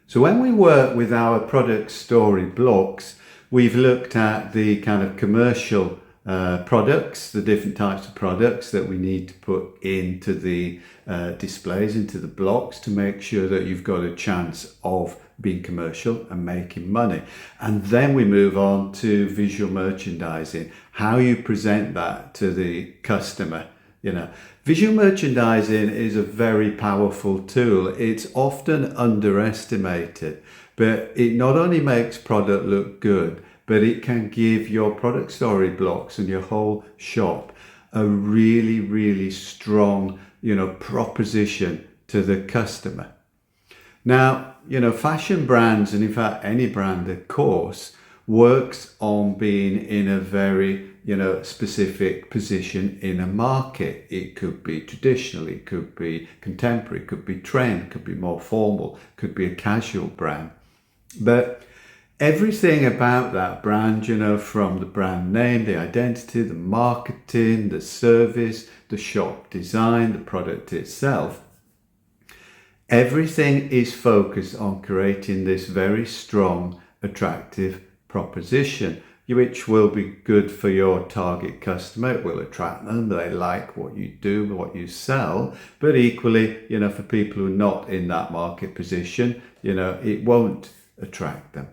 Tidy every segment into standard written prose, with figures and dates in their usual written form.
So when we work with our product story blocks, we've looked at the kind of commercial products, the different types of products that we need to put into the displays, into the blocks to make sure that you've got a chance of being commercial and making money. And then we move on to visual merchandising, how you present that to the customer. Visual merchandising is a very powerful tool. It's often underestimated, but it not only makes product look good, but it can give your product story blocks and your whole shop a really, really strong, proposition to the customer. Now, fashion brands, and in fact any brand, of course, works on being in a very specific position in a market. It could be traditional, it could be contemporary, it could be trend, it could be more formal, it could be a casual brand. But everything about that brand, from the brand name, the identity, the marketing, the service, the shop design, the product itself, everything is focused on creating this very strong, attractive proposition, which will be good for your target customer. It will attract them. They like what you do, what you sell. But equally, for people who are not in that market position, it won't attract them.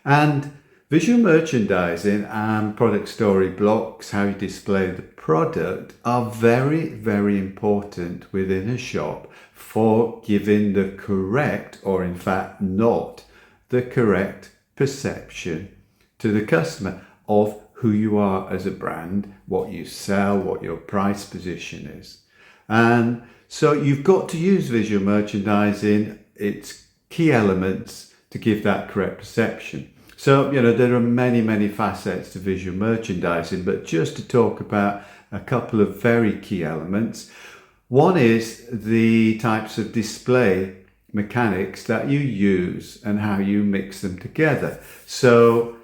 And visual merchandising and product story blocks, how you display the product, are very, very important within a shop for giving the correct, or in fact not the correct, perception to the customer of who you are as a brand, what you sell, what your price position is. And so you've got to use visual merchandising, its key elements, to give that correct perception. So, there are many, many facets to visual merchandising, but just to talk about a couple of very key elements. One is the types of display mechanics that you use and how you mix them together. So,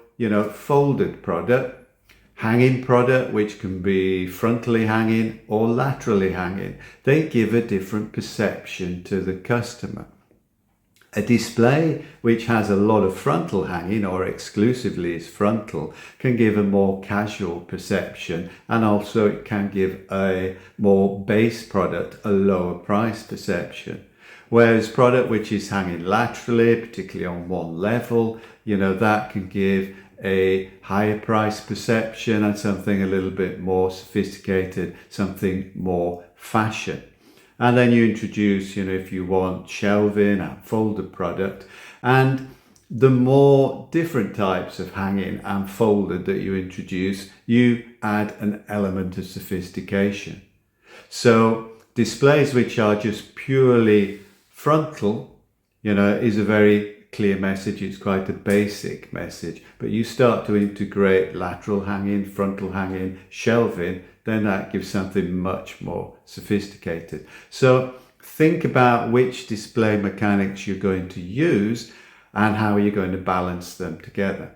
folded product, hanging product, which can be frontally hanging or laterally hanging. They give a different perception to the customer. A display which has a lot of frontal hanging or exclusively is frontal can give a more casual perception, and also it can give a more base product a lower price perception. Whereas product which is hanging laterally, particularly on one level, that can give a higher price perception and something a little bit more sophisticated, something more fashion. And then you introduce, if you want, shelving and folded product. And the more different types of hanging and folded that you introduce, you add an element of sophistication. So displays which are just purely frontal, is a very clear message. It's quite a basic message. But you start to integrate lateral hanging, frontal hanging, shelving, then that gives something much more sophisticated. So think about which display mechanics you're going to use and how you're going to balance them together.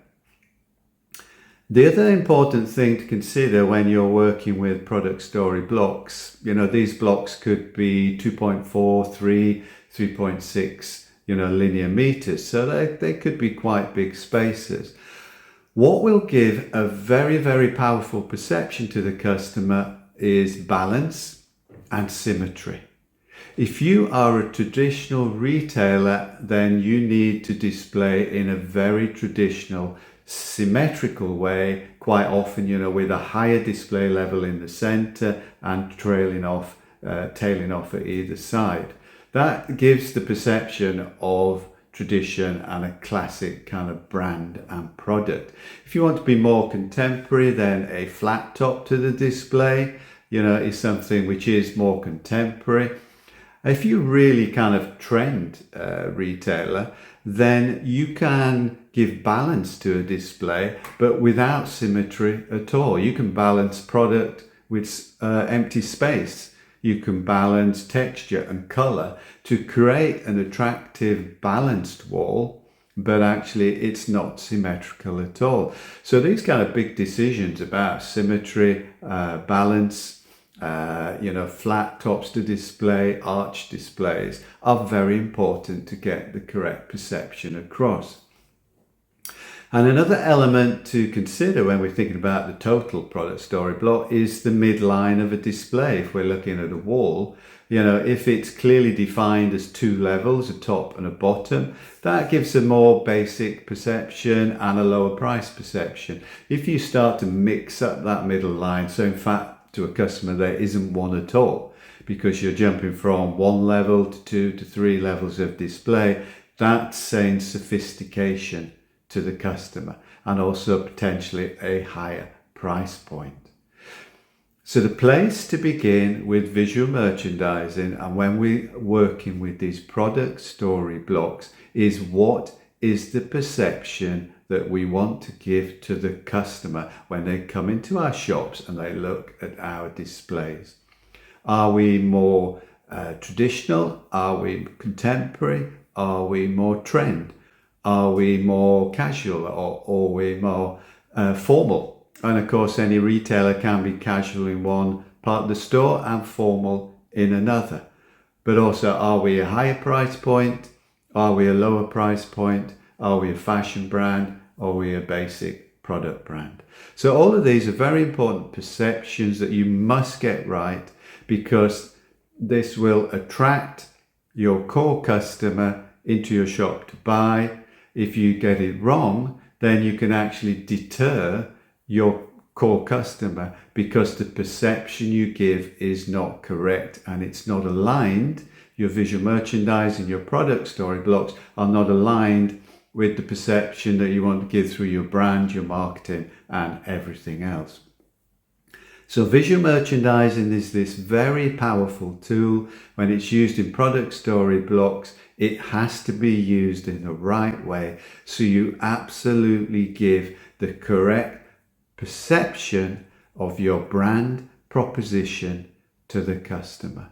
The other important thing to consider when you're working with product story blocks, these blocks could be 2.4, 3, 3.6, linear meters. So they could be quite big spaces. What will give a very, very powerful perception to the customer is balance and symmetry. If you are a traditional retailer, then you need to display in a very traditional, symmetrical way, quite often, with a higher display level in the center and tailing off at either side. That gives the perception of tradition and a classic kind of brand and product. If you want to be more contemporary, then a flat top to the display, is something which is more contemporary. If you really kind of trend retailer, then you can give balance to a display, but without symmetry at all. You can balance product with empty space. You can balance texture and color to create an attractive, balanced wall, but actually it's not symmetrical at all. So these kind of big decisions about symmetry, balance, flat tops to display, arch displays are very important to get the correct perception across. And another element to consider when we're thinking about the total product story block is the midline of a display. If we're looking at a wall, if it's clearly defined as two levels, a top and a bottom, that gives a more basic perception and a lower price perception. If you start to mix up that middle line, so in fact to a customer there isn't one at all, because you're jumping from one level to 2 to 3 levels of display, that's saying sophistication to the customer and also potentially a higher price point. So the place to begin with visual merchandising, and when we're working with these product story blocks, is what is the perception that we want to give to the customer when they come into our shops and they look at our displays. Are we more traditional? Are we contemporary? Are we more trend? Are we more casual, or are we more formal? And of course, any retailer can be casual in one part of the store and formal in another. But also, are we a higher price point? Are we a lower price point? Are we a fashion brand? Are we a basic product brand? So all of these are very important perceptions that you must get right, because this will attract your core customer into your shop to buy. If you get it wrong, then you can actually deter your core customer, because the perception you give is not correct and it's not aligned. Your visual merchandising, your product story blocks are not aligned with the perception that you want to give through your brand, your marketing, and everything else. So visual merchandising is this very powerful tool. When it's used in product story blocks, it has to be used in the right way, so you absolutely give the correct perception of your brand proposition to the customer.